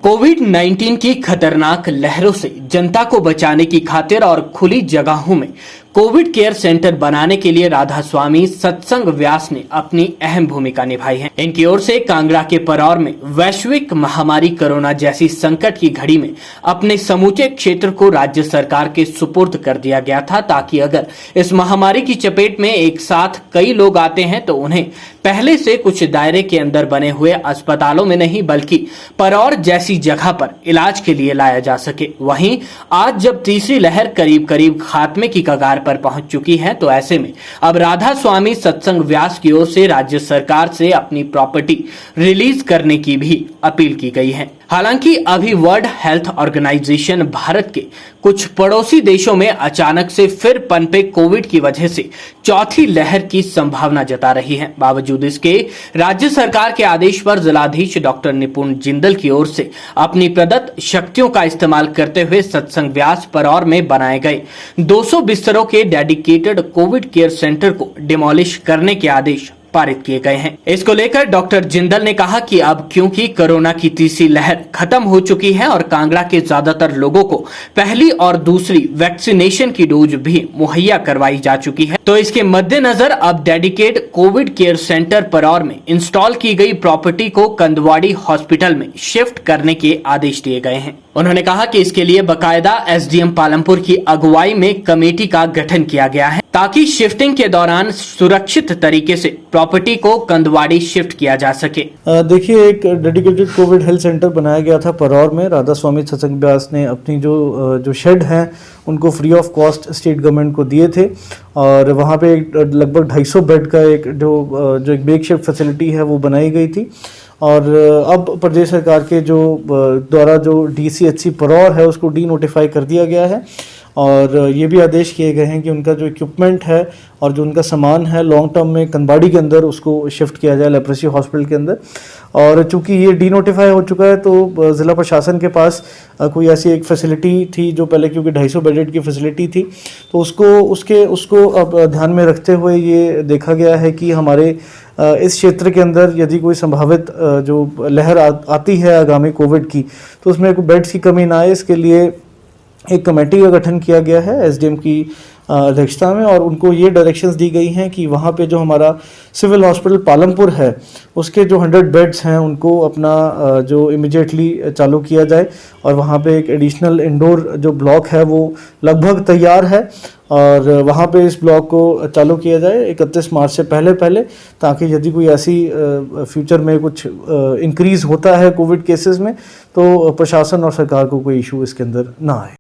कोविड-19 की खतरनाक लहरों से जनता को बचाने की खातिर और खुली जगहों में कोविड केयर सेंटर बनाने के लिए राधा स्वामी सत्संग व्यास ने अपनी अहम भूमिका निभाई है। इनकी ओर से कांगड़ा के परौर में वैश्विक महामारी कोरोना जैसी संकट की घड़ी में अपने समूचे क्षेत्र को राज्य सरकार के सुपुर्द कर दिया गया था, ताकि अगर इस महामारी की चपेट में एक साथ कई लोग आते हैं तो उन्हें पहले से कुछ दायरे के अंदर बने हुए अस्पतालों में नहीं बल्कि परौर जैसी जगह पर इलाज के लिए लाया जा सके। वहीं आज जब तीसरी लहर करीब करीब खात्मे की कगार पर पहुंच चुकी है, तो ऐसे में अब राधा स्वामी सत्संग व्यास की ओर से राज्य सरकार से अपनी प्रॉपर्टी रिलीज करने की भी अपील की गई है। हालांकि अभी वर्ल्ड हेल्थ ऑर्गेनाइजेशन भारत के कुछ पड़ोसी देशों में अचानक से फिर पनपे कोविड की वजह से चौथी लहर की संभावना जता रही है। बावजूद इसके राज्य सरकार के आदेश पर जिलाधीश डॉक्टर निपुण जिंदल की ओर से अपनी प्रदत्त शक्तियों का इस्तेमाल करते हुए सत्संग व्यास परौर में बनाए गए 200 बिस्तरों के डेडिकेटेड कोविड केयर सेंटर को डिमोलिश करने के आदेश पारित किए गए हैं। इसको लेकर डॉक्टर जिंदल ने कहा कि अब क्योंकि कोरोना की तीसरी लहर खत्म हो चुकी है और कांगड़ा के ज्यादातर लोगों को पहली और दूसरी वैक्सीनेशन की डोज भी मुहैया करवाई जा चुकी है, तो इसके मद्देनजर अब dedicate Covid care centre Paraur में इंस्टॉल की गई प्रॉपर्टी को कंदवाड़ी हॉस्पिटल में शिफ्ट करने के आदेश दिए गए हैं। उन्होंने कहा कि इसके लिए बकायदा एसडीएम पालमपुर की अगुवाई में कमेटी का गठन किया गया है, ताकि शिफ्टिंग के दौरान सुरक्षित तरीके से प्रॉपर्टी को कंदवाड़ी शिफ्ट किया जा सके। देखिए, एक डेडिकेटेड कोविड हेल्थ सेंटर बनाया गया था परौर में। राधा स्वामी सत्संग व्यास ने अपनी जो शेड हैं उनको free of cost state government को दिए थे और वहाँ पे लगभग 250 बेड का एक जो एक मेकशिफ्ट फैसिलिटी है वो बनाई गई थी। और अब प्रदेश सरकार के द्वारा जो डीसीएचसी परौर है उसको डी नोटिफाई कर दिया गया है और ये भी आदेश किए गए हैं कि उनका जो इक्विपमेंट है और जो उनका सामान है लॉन्ग टर्म में कंदवाड़ी के अंदर उसको शिफ्ट किया जाए, लेप्रोसी हॉस्पिटल के अंदर। और चूंकि ये डी नोटिफाई हो चुका है तो ज़िला प्रशासन के पास कोई ऐसी एक फैसिलिटी थी जो पहले क्योंकि 250 बेडेड की फैसिलिटी थी, तो उसको अब ध्यान में रखते हुए ये देखा गया है कि हमारे इस क्षेत्र के अंदर यदि कोई संभावित जो लहर आती है आगामी कोविड की, तो उसमें कोई बेड्स की कमी ना आए, इसके लिए एक कमेटी का गठन किया गया है एसडीएम की अध्यक्षता में। और उनको ये डायरेक्शंस दी गई हैं कि वहाँ पे जो हमारा सिविल हॉस्पिटल पालमपुर है उसके जो 100 बेड्स हैं उनको अपना जो इमिडिएटली चालू किया जाए और वहाँ पे एक एडिशनल इंडोर जो ब्लॉक है वो लगभग तैयार है और वहाँ पे इस ब्लॉक को चालू किया जाए 31 मार्च से पहले, ताकि यदि कोई ऐसी फ्यूचर में कुछ इंक्रीज़ होता है कोविड केसेस में तो प्रशासन और सरकार को कोई इशू इसके अंदर ना आए।